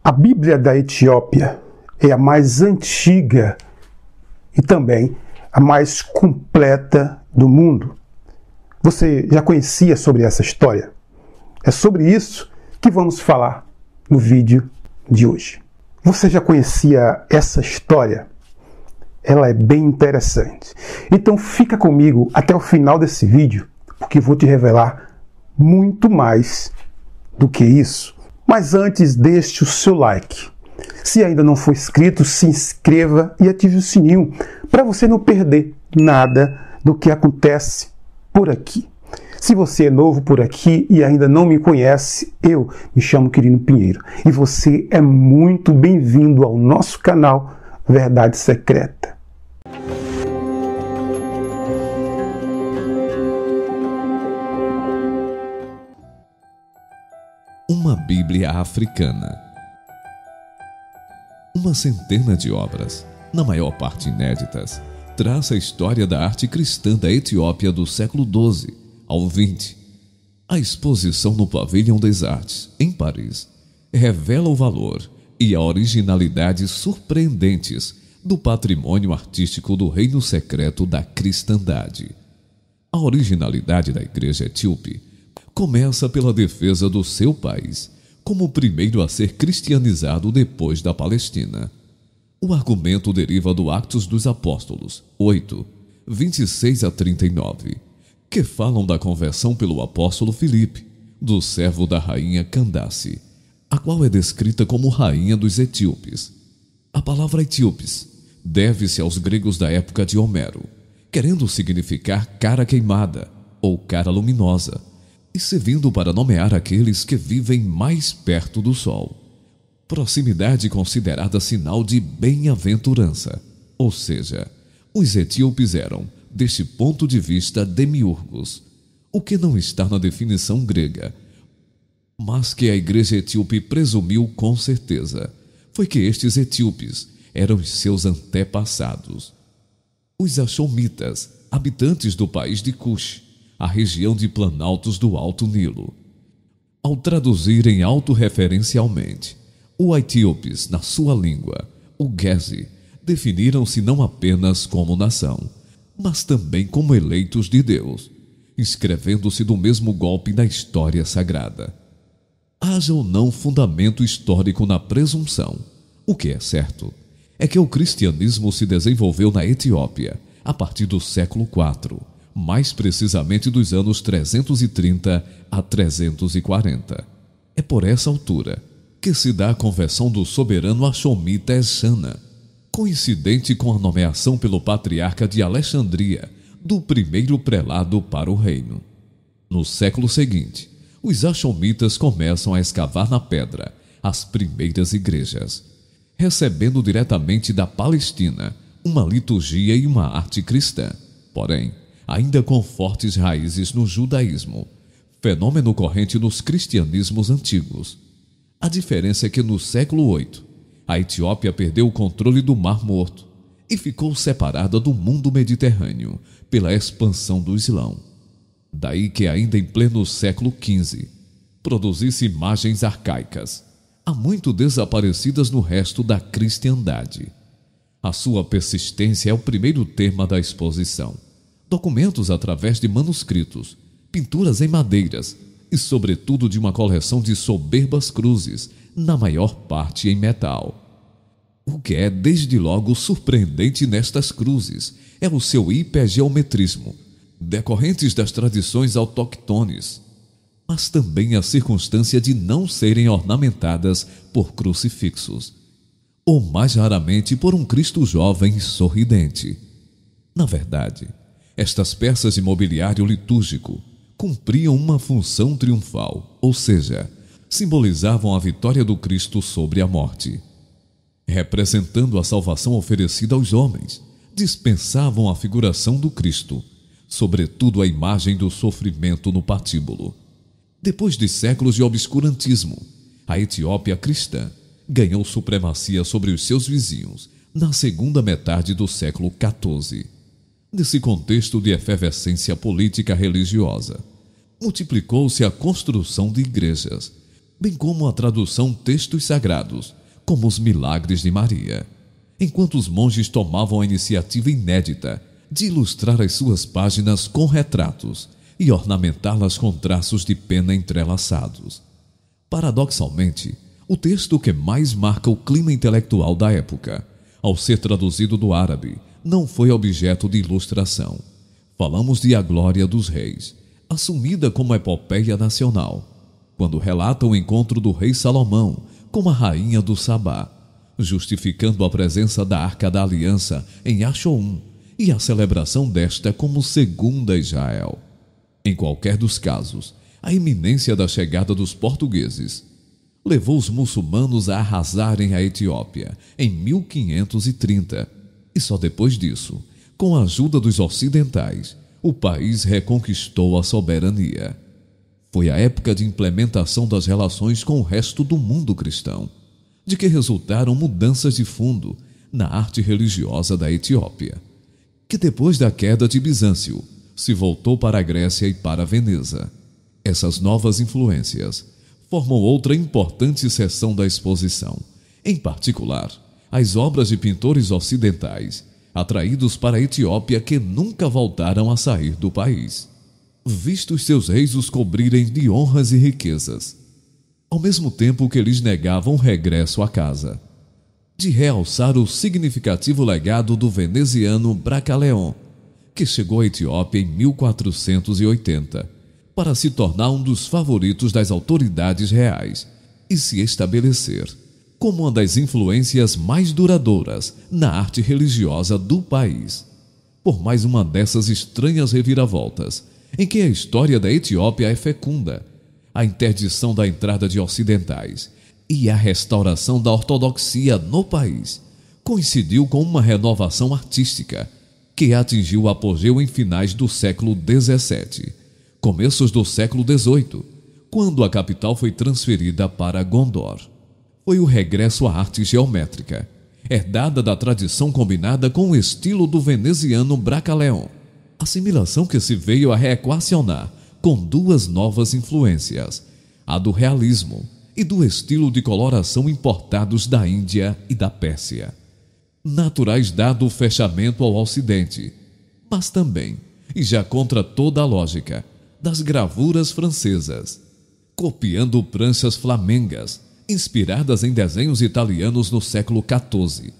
A Bíblia da Etiópia é a mais antiga e também a mais completa do mundo. Você já conhecia sobre essa história? É sobre isso que vamos falar no vídeo de hoje. Você já conhecia essa história? Ela é bem interessante. Então fica comigo até o final desse vídeo, porque vou te revelar muito mais do que isso. Mas antes, deixe o seu like. Se ainda não for inscrito, se inscreva e ative o sininho para você não perder nada do que acontece por aqui. Se você é novo por aqui e ainda não me conhece, eu me chamo Quirino Pinheiro e você é muito bem-vindo ao nosso canal Verdade Secreta. Uma Bíblia africana. Uma centena de obras, na maior parte inéditas, traça a história da arte cristã da Etiópia do século XII ao XX. A exposição no Pavilhão des Arts, em Paris, revela o valor e a originalidade surpreendentes do patrimônio artístico do reino secreto da cristandade. A originalidade da igreja etíope começa pela defesa do seu país, como o primeiro a ser cristianizado depois da Palestina. O argumento deriva do Atos dos Apóstolos 8, 26 a 39, que falam da conversão pelo apóstolo Filipe, do servo da rainha Candace, a qual é descrita como rainha dos etíopes. A palavra etíopes deve-se aos gregos da época de Homero, querendo significar cara queimada ou cara luminosa, e servindo para nomear aqueles que vivem mais perto do sol. Proximidade considerada sinal de bem-aventurança, ou seja, os etíopes eram, deste ponto de vista, demiurgos, o que não está na definição grega, mas que a igreja etíope presumiu com certeza, foi que estes etíopes eram os seus antepassados. Os Axomitas, habitantes do país de Cush, a região de planaltos do Alto Nilo. Ao traduzirem autorreferencialmente o etíopes na sua língua, o Gezi, definiram-se não apenas como nação, mas também como eleitos de Deus, inscrevendo-se do mesmo golpe na história sagrada. Haja ou não fundamento histórico na presunção, o que é certo é que o cristianismo se desenvolveu na Etiópia a partir do século IV, mais precisamente dos anos 330 a 340. É por essa altura que se dá a conversão do soberano Axomita Essana, coincidente com a nomeação pelo patriarca de Alexandria do primeiro prelado para o reino. No século seguinte, os Axomitas começam a escavar na pedra as primeiras igrejas, recebendo diretamente da Palestina uma liturgia e uma arte cristã, porém, ainda com fortes raízes no judaísmo, fenômeno corrente nos cristianismos antigos. A diferença é que no século VIII, a Etiópia perdeu o controle do Mar Morto e ficou separada do mundo mediterrâneo pela expansão do Islão. Daí que ainda em pleno século XV, produzisse imagens arcaicas, há muito desaparecidas no resto da cristiandade. A sua persistência é o primeiro tema da exposição. Documentos através de manuscritos, pinturas em madeiras e, sobretudo, de uma coleção de soberbas cruzes, na maior parte em metal. O que é, desde logo, surpreendente nestas cruzes é o seu hipergeometrismo, decorrentes das tradições autóctones, mas também a circunstância de não serem ornamentadas por crucifixos, ou mais raramente por um Cristo jovem e sorridente. Na verdade, estas peças de mobiliário litúrgico cumpriam uma função triunfal, ou seja, simbolizavam a vitória do Cristo sobre a morte. Representando a salvação oferecida aos homens, dispensavam a figuração do Cristo, sobretudo a imagem do sofrimento no patíbulo. Depois de séculos de obscurantismo, a Etiópia cristã ganhou supremacia sobre os seus vizinhos na segunda metade do século XIV. Nesse contexto de efervescência política religiosa, multiplicou-se a construção de igrejas, bem como a tradução textos sagrados, como os milagres de Maria, enquanto os monges tomavam a iniciativa inédita de ilustrar as suas páginas com retratos e ornamentá-las com traços de pena entrelaçados. Paradoxalmente, o texto que mais marca o clima intelectual da época, ao ser traduzido do árabe, não foi objeto de ilustração. Falamos de A Glória dos Reis, assumida como epopeia nacional, quando relata o encontro do rei Salomão com a rainha do Sabá, justificando a presença da Arca da Aliança em Achoum e a celebração desta como segunda Israel. Em qualquer dos casos, a iminência da chegada dos portugueses levou os muçulmanos a arrasarem a Etiópia em 1530, e só depois disso, com a ajuda dos ocidentais, o país reconquistou a soberania. Foi a época de implementação das relações com o resto do mundo cristão, de que resultaram mudanças de fundo na arte religiosa da Etiópia, que depois da queda de Bizâncio se voltou para a Grécia e para a Veneza. Essas novas influências formam outra importante seção da exposição, em particular, as obras de pintores ocidentais, atraídos para a Etiópia, que nunca voltaram a sair do país, vistos seus reis os cobrirem de honras e riquezas, ao mesmo tempo que lhes negavam o regresso à casa, de realçar o significativo legado do veneziano Bracaleon, que chegou à Etiópia em 1480, para se tornar um dos favoritos das autoridades reais e se estabelecer como uma das influências mais duradouras na arte religiosa do país. Por mais uma dessas estranhas reviravoltas, em que a história da Etiópia é fecunda, a interdição da entrada de ocidentais e a restauração da ortodoxia no país coincidiu com uma renovação artística que atingiu o apogeu em finais do século XVII, começos do século XVIII, quando a capital foi transferida para Gondor. Foi o regresso à arte geométrica, herdada da tradição combinada com o estilo do veneziano Bracaleon, assimilação que se veio a reequacionar com duas novas influências, a do realismo e do estilo de coloração importados da Índia e da Pérsia, naturais dado o fechamento ao Ocidente, mas também, e já contra toda a lógica, das gravuras francesas, copiando pranchas flamengas, inspiradas em desenhos italianos no século XIV,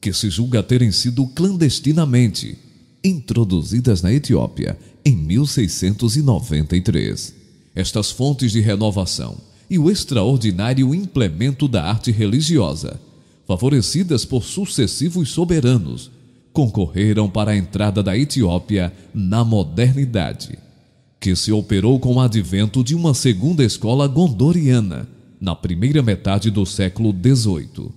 que se julga terem sido clandestinamente introduzidas na Etiópia em 1693. Estas fontes de renovação e o extraordinário implemento da arte religiosa, favorecidas por sucessivos soberanos, concorreram para a entrada da Etiópia na modernidade, que se operou com o advento de uma segunda escola gondoriana na primeira metade do século XVIII.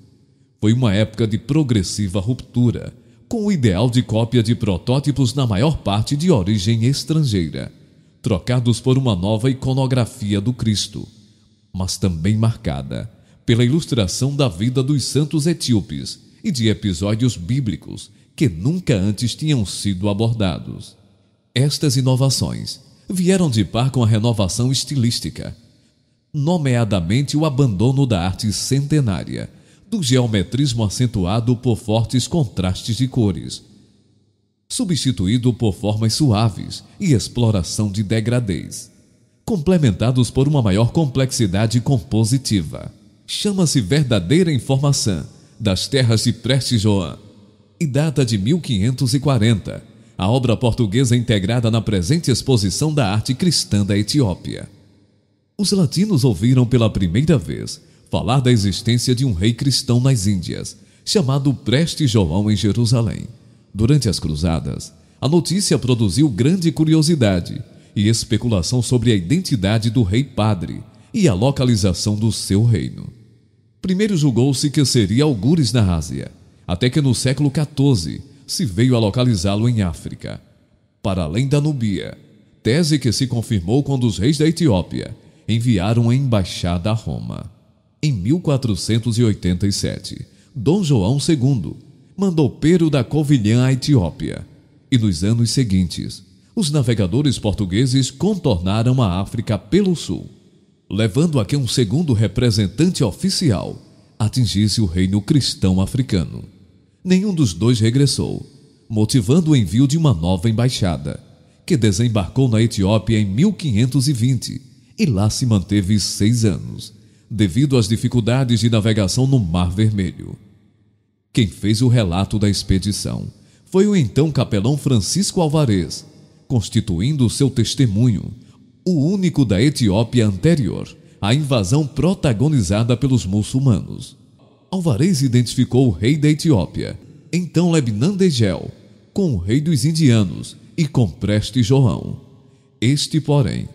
Foi uma época de progressiva ruptura, com o ideal de cópia de protótipos na maior parte de origem estrangeira, trocados por uma nova iconografia do Cristo, mas também marcada pela ilustração da vida dos santos etíopes e de episódios bíblicos que nunca antes tinham sido abordados. Estas inovações vieram de par com a renovação estilística, nomeadamente o abandono da arte centenária, do geometrismo acentuado por fortes contrastes de cores, substituído por formas suaves e exploração de degradês, complementados por uma maior complexidade compositiva. Chama-se Verdadeira Informação das Terras de Preste João e data de 1540, a obra portuguesa integrada na presente exposição da arte cristã da Etiópia. Os latinos ouviram pela primeira vez falar da existência de um rei cristão nas Índias, chamado Preste João em Jerusalém. Durante as cruzadas, a notícia produziu grande curiosidade e especulação sobre a identidade do rei padre e a localização do seu reino. Primeiro julgou-se que seria algures na Ásia, até que no século XIV se veio a localizá-lo em África, para além da Núbia, tese que se confirmou quando os reis da Etiópia enviaram a embaixada a Roma. Em 1487, Dom João II mandou Pero da Covilhã à Etiópia, e nos anos seguintes, os navegadores portugueses contornaram a África pelo sul, levando a que um segundo representante oficial atingisse o reino cristão africano. Nenhum dos dois regressou, motivando o envio de uma nova embaixada, que desembarcou na Etiópia em 1520 e lá se manteve 6 anos, devido às dificuldades de navegação no Mar Vermelho. Quem fez o relato da expedição foi o então capelão Francisco Alvarez, constituindo seu testemunho, o único da Etiópia anterior à invasão protagonizada pelos muçulmanos. Alvarez identificou o rei da Etiópia, então Lebnan Degel, com o rei dos indianos e com Preste João. Este, porém,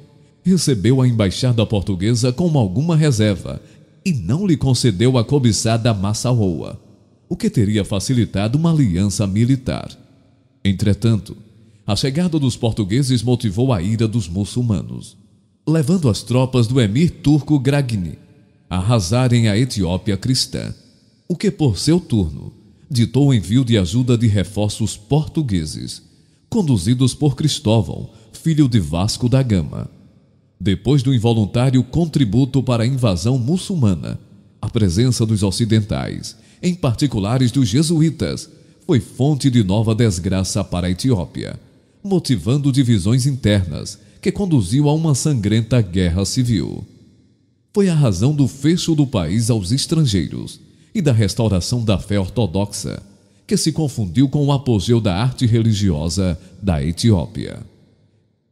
recebeu a embaixada portuguesa com alguma reserva e não lhe concedeu a cobiçada Massaoa, o que teria facilitado uma aliança militar. Entretanto, a chegada dos portugueses motivou a ira dos muçulmanos, levando as tropas do emir turco Gragni a arrasarem a Etiópia cristã, o que, por seu turno, ditou o envio de ajuda de reforços portugueses, conduzidos por Cristóvão, filho de Vasco da Gama. Depois do involuntário contributo para a invasão muçulmana, a presença dos ocidentais, em particulares dos jesuítas, foi fonte de nova desgraça para a Etiópia, motivando divisões internas que conduziu a uma sangrenta guerra civil. Foi a razão do fecho do país aos estrangeiros e da restauração da fé ortodoxa, que se confundiu com o apogeu da arte religiosa da Etiópia.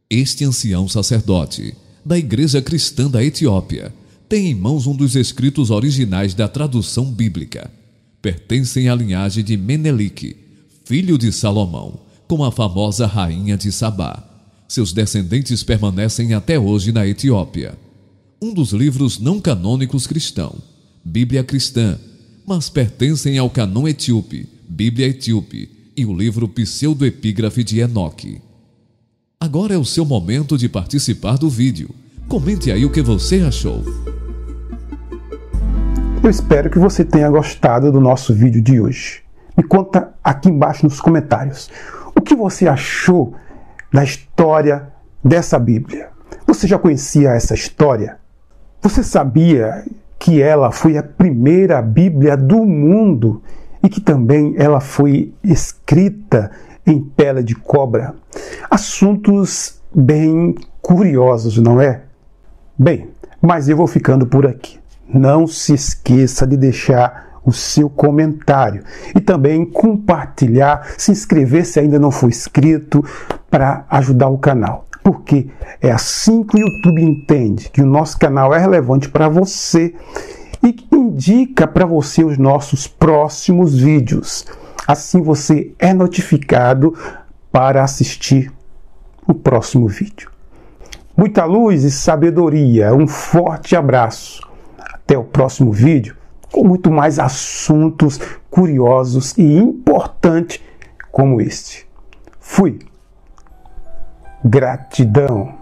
Este ancião sacerdote da Igreja Cristã da Etiópia tem em mãos um dos escritos originais da tradução bíblica. Pertencem à linhagem de Menelik, filho de Salomão, com a famosa rainha de Sabá. Seus descendentes permanecem até hoje na Etiópia. Um dos livros não canônicos cristão, Bíblia Cristã, mas pertencem ao canon etíope, Bíblia Etíope, e o livro Pseudoepígrafe de Enoque. Agora é o seu momento de participar do vídeo. Comente aí o que você achou. Eu espero que você tenha gostado do nosso vídeo de hoje. Me conta aqui embaixo nos comentários o que você achou da história dessa Bíblia. Você já conhecia essa história? Você sabia que ela foi a primeira Bíblia do mundo e que também ela foi escrita em pele de cobra? Assuntos bem curiosos, não é? Bem, mas eu vou ficando por aqui. Não se esqueça de deixar o seu comentário e também compartilhar, se inscrever se ainda não for inscrito, para ajudar o canal. Porque é assim que o YouTube entende que o nosso canal é relevante para você e indica para você os nossos próximos vídeos. Assim você é notificado para assistir o próximo vídeo. Muita luz e sabedoria. Um forte abraço. Até o próximo vídeo com muito mais assuntos curiosos e importantes como este. Fui. Gratidão.